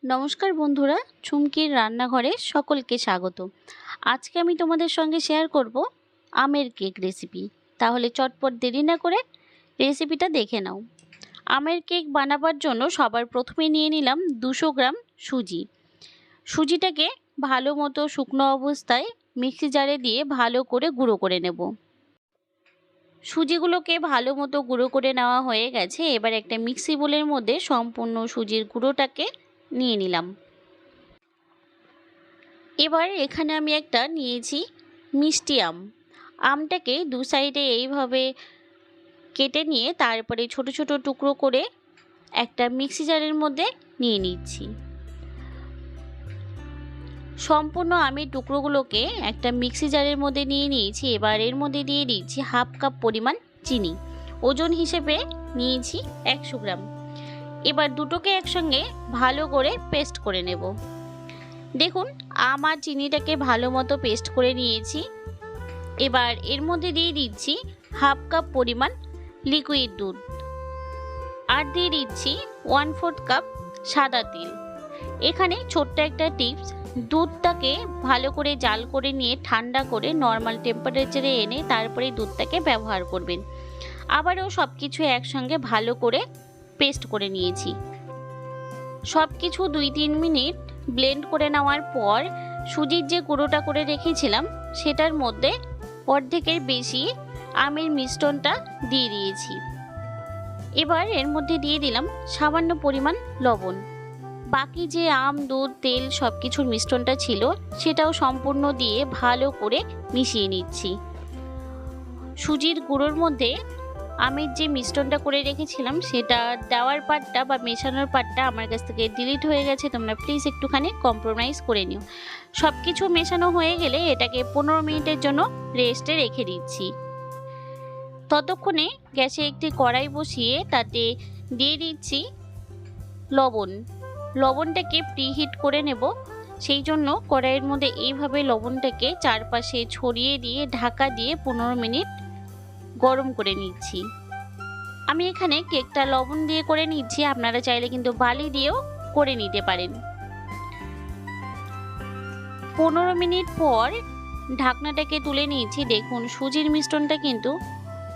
নমস্কার বন্ধুরা, চুমকির রান্নাঘরে সকলকে স্বাগত। আজকে আমি তোমাদের সঙ্গে শেয়ার করব আমের কেক রেসিপি। তাহলে চটপট দেরি না করে রেসিপিটা দেখে নাও। আমের কেক বানাবার জন্য সবার প্রথমে নিয়ে নিলাম 200 গ্রাম সুজি। সুজিটাকে ভালো মতো শুকনো অবস্থায় মিক্সি জারে দিয়ে ভালো করে গুঁড়ো করে নেব। সুজিগুলোকে ভালো মতো গুঁড়ো করে নেওয়া হয়ে গেছে। এবার একটা মিক্সি বোলের মধ্যে সম্পূর্ণ সুজির গুঁড়োটাকে নিয়ে নিলাম। এবার এখানে আমি একটা নিয়েছি মিষ্টি আম। আমটাকে দু সাইডে এইভাবে কেটে নিয়ে তারপরে ছোট ছোট টুকরো করে একটা মিক্সি জারের মধ্যে নিয়ে নিচ্ছি। সম্পূর্ণ আমের টুকরোগুলোকে একটা মিক্সি জারের মধ্যে নিয়ে নিয়েছি। এবার এর মধ্যে দিয়ে দিচ্ছি হাফ কাপ পরিমাণ চিনি। ওজন হিসেবে নিয়েছি 100 গ্রাম। এবার দুটোকে একসঙ্গে ভালো করে পেস্ট করে নেব। দেখুন, আম আর চিনিটাকে ভালো মতো পেস্ট করে নিয়েছি। এবার এর মধ্যে দিয়ে দিচ্ছি হাফ কাপ পরিমাণ লিকুইড দুধ আর দিয়ে দিচ্ছি 1/4 কাপ সাদা তেল। এখানে ছোট্ট একটা টিপস, দুধটাকে ভালো করে জাল করে নিয়ে ঠান্ডা করে নর্মাল টেম্পারেচারে এনে তারপরে দুধটাকে ব্যবহার করবেন। আবারও সব কিছু একসঙ্গে ভালো করে পেস্ট করে নিয়েছি। সব কিছু 2-3 মিনিট ব্লেন্ড করে নেওয়ার পর সুজির যে গুঁড়োটা করে রেখেছিলাম সেটার মধ্যে অর্ধেকের বেশি আমের মিশ্রণটা দিয়ে দিয়েছি। এবার এর মধ্যে দিয়ে দিলাম সামান্য পরিমাণ লবণ। বাকি যে আম, দুধ, তেল সব কিছুর মিশ্রণটা ছিল সেটাও সম্পূর্ণ দিয়ে ভালো করে মিশিয়ে নিচ্ছি। সুজির গুঁড়োর মধ্যে আমের যে মিশ্রণটা করে রেখেছিলাম সেটা দেওয়ার পার্টটা বা মেশানোর পার্টটা আমার কাছ থেকে ডিলিট হয়ে গেছে। তোমরা প্লিজ একটুখানি কম্প্রোমাইজ করে নিও। সব কিছু মেশানো হয়ে গেলে এটাকে 15 মিনিটের জন্য রেস্টে রেখে দিচ্ছি। ততক্ষণে গ্যাসে একটি কড়াই বসিয়ে তাতে দিয়ে দিচ্ছি লবণ। লবণটাকে প্রিহিট করে নেব। সেই জন্য কড়াইয়ের মধ্যে এইভাবে লবণটাকে চারপাশে ছড়িয়ে দিয়ে ঢাকা দিয়ে 15 মিনিট গরম করে নিচ্ছি। আমি এখানে কেকটা লবণ দিয়ে করে নিচ্ছি, আপনারা চাইলে কিন্তু বালি দিয়েও করে নিতে পারেন। 15 মিনিট পর ঢাকনাটাকে তুলে নিয়েছি। দেখুন, সুজির মিশ্রণটা কিন্তু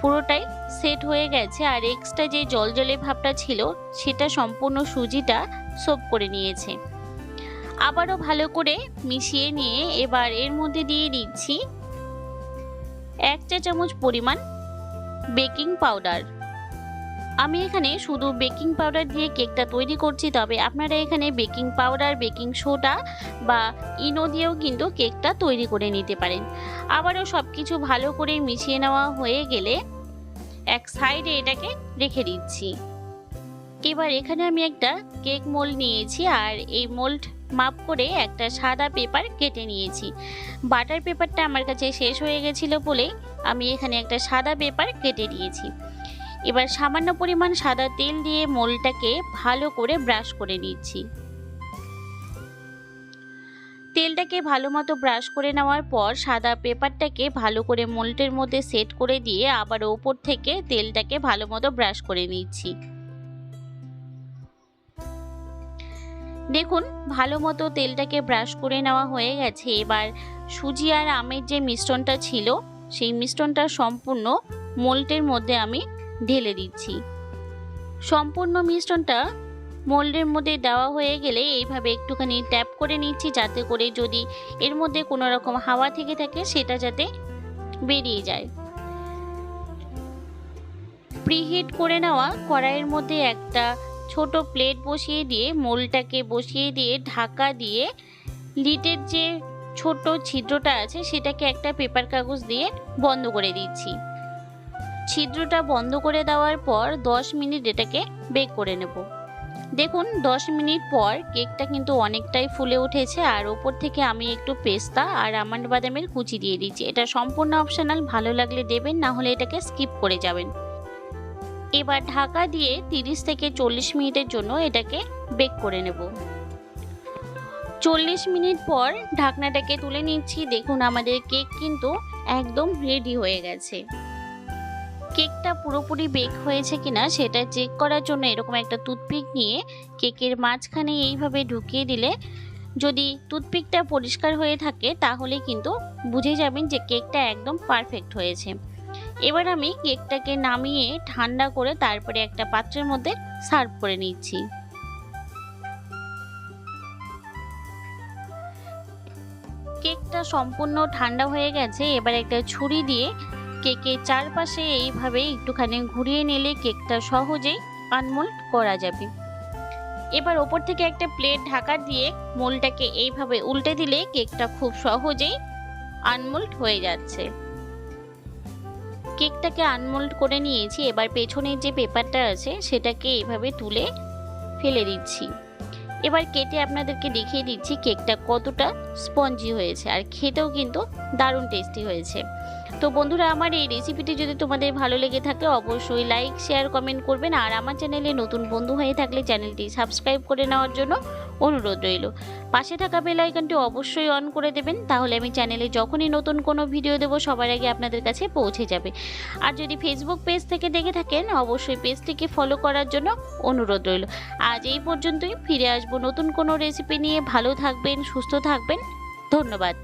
পুরোটাই সেট হয়ে গেছে আর এক্সট্রা যে জলজলে ভাবটা ছিল সেটা সম্পূর্ণ সুজিটা সোপ করে নিয়েছে। আবারও ভালো করে মিশিয়ে নিয়ে এবার এর মধ্যে দিয়ে দিচ্ছি 1 চা চামচ পরিমাণ বেকিং পাউডার। আমি এখানে শুধু বেকিং পাউডার দিয়ে কেকটা তৈরি করছি, তবে আপনারা এখানে বেকিং পাউডার, বেকিং সোডা বা ইনো দিয়েও কিন্তু কেকটা তৈরি করে নিতে পারেন। আবারও সব কিছু ভালো করে মিশিয়ে নেওয়া হয়ে গেলে এক সাইডে এটাকে রেখে দিচ্ছি। এবার এখানে আমি একটা কেক মোল্ড নিয়েছি আর এই মোল্ড মাপ করে একটা সাদা পেপার কেটে নিয়েছি। বাটার পেপারটা আমার কাছে শেষ হয়ে গেছিল বলে আমি এখানে একটা সাদা পেপার কেটে দিয়েছি। এবার সামান্য পরিমাণ সাদা তেল দিয়ে মোল্ডটাকে ভালো করে ব্রাশ করে নিচ্ছি। তেলটাকে ভালো মতো ব্রাশ করে নেওয়ার পর সাদা পেপারটাকে ভালো করে মোল্ডের মধ্যে সেট করে দিয়ে আবার ওপর থেকে তেলটাকে ভালো মতো ব্রাশ করে নিচ্ছি। দেখুন, ভালো মতো তেলটাকে ব্রাশ করে নেওয়া হয়ে গেছে। এবার সুজি আর আমের যে মিশ্রণটা ছিল সেই মিশ্রণটা সম্পূর্ণ মোল্ডের মধ্যে আমি ঢেলে দিচ্ছি। সম্পূর্ণ মিশ্রণটা মোল্ডের মধ্যে দেওয়া হয়ে গেলে এইভাবে একটুখানি ট্যাপ করে নিচ্ছি, যাতে করে যদি এর মধ্যে কোনো রকম হাওয়া থেকে থাকে সেটা যাতে বেরিয়ে যায়। প্রিহিট করে নেওয়া কড়াইয়ের মধ্যে একটা ছোট প্লেট বসিয়ে দিয়ে মোল্ডটাকে বসিয়ে দিয়ে ঢাকা দিয়ে লিডের যে ছোট ছিদ্রটা আছে সেটাকে একটা পেপার কাগজ দিয়ে বন্ধ করে দিচ্ছি। ছিদ্রটা বন্ধ করে দেওয়ার পর 10 মিনিট এটাকে বেক করে নেব। দেখুন, 10 মিনিট পর কেকটা কিন্তু অনেকটাই ফুলে উঠেছে আর ওপর থেকে আমি একটু পেস্তা আর আমন্ড বাদামের কুচি দিয়ে দিচ্ছি। এটা সম্পূর্ণ অপশনাল, ভালো লাগলে দেবেন, না হলে এটাকে স্কিপ করে যাবেন। এবার ঢাকা দিয়ে 30 থেকে 40 মিনিটের জন্য এটাকে বেক করে নেব। 40 মিনিট পর ঢাকনাটাকে তুলে নিচ্ছি। দেখুন, আমাদের কেক কিন্তু একদম রেডি হয়ে গেছে। কেকটা পুরোপুরি বেক হয়েছে কিনা সেটা চেক করার জন্য এরকম একটা টুথপিক নিয়ে কেকের মাঝখানে এইভাবে ঢুকিয়ে দিলে যদি টুথপিকটা পরিষ্কার হয়ে থাকে তাহলে কিন্তু বুঝে যাবেন যে কেকটা একদম পারফেক্ট হয়েছে। এবার আমি কেকটাকে নামিয়ে ঠান্ডা করে তারপরে একটা পাত্রের মধ্যে সার্ভ করে নিচ্ছি। কেকটা সম্পূর্ণ ঠান্ডা হয়ে গেছে। এবার একটা ছুরি দিয়ে কেকের চারপাশে এইভাবে একটুখানি ঘুরিয়ে নিলে কেকটা সহজেই আনমোল্ড করা যাবে। এবার ওপর থেকে একটা প্লেট ঢাকা দিয়ে মোল্ডটাকে এইভাবে উল্টে দিলে কেকটা খুব সহজেই আনমোল্ড হয়ে যাচ্ছে। কেকটাকে আনমোল্ড করে নিয়েছি। এবার পেছনের যে পেপারটা আছে সেটাকে এইভাবে তুলে ফেলে দিচ্ছি। এবার কেটে আপনাদেরকে দেখিয়ে দিচ্ছি কেকটা কতটা স্পঞ্জি হয়েছে, আর খেতেও কিন্তু দারুণ টেস্টি হয়েছে। তো বন্ধুরা, আমার এই রেসিপিটি যদি তোমাদের ভালো লেগে থাকে অবশ্যই লাইক, শেয়ার, কমেন্ট করবেন। আর আমার চ্যানেলে নতুন বন্ধু হয়ে থাকলে চ্যানেলটি সাবস্ক্রাইব করে নেওয়ার জন্য অনুরোধ রইল। পাশে থাকা বেল আইকনটি অবশ্যই অন করে দেবেন, তাহলে আমি চ্যানেলে যখনই নতুন কোনো ভিডিও দেব সবার আগে আপনাদের কাছে পৌঁছে যাবে। আর যদি ফেসবুক পেজ থেকে দেখে থাকেন অবশ্যই পেজটিকে ফলো করার জন্য অনুরোধ রইল। আজ এই পর্যন্তই, ফিরে আসবো নতুন কোনো রেসিপি নিয়ে। ভালো থাকবেন, সুস্থ থাকবেন, ধন্যবাদ।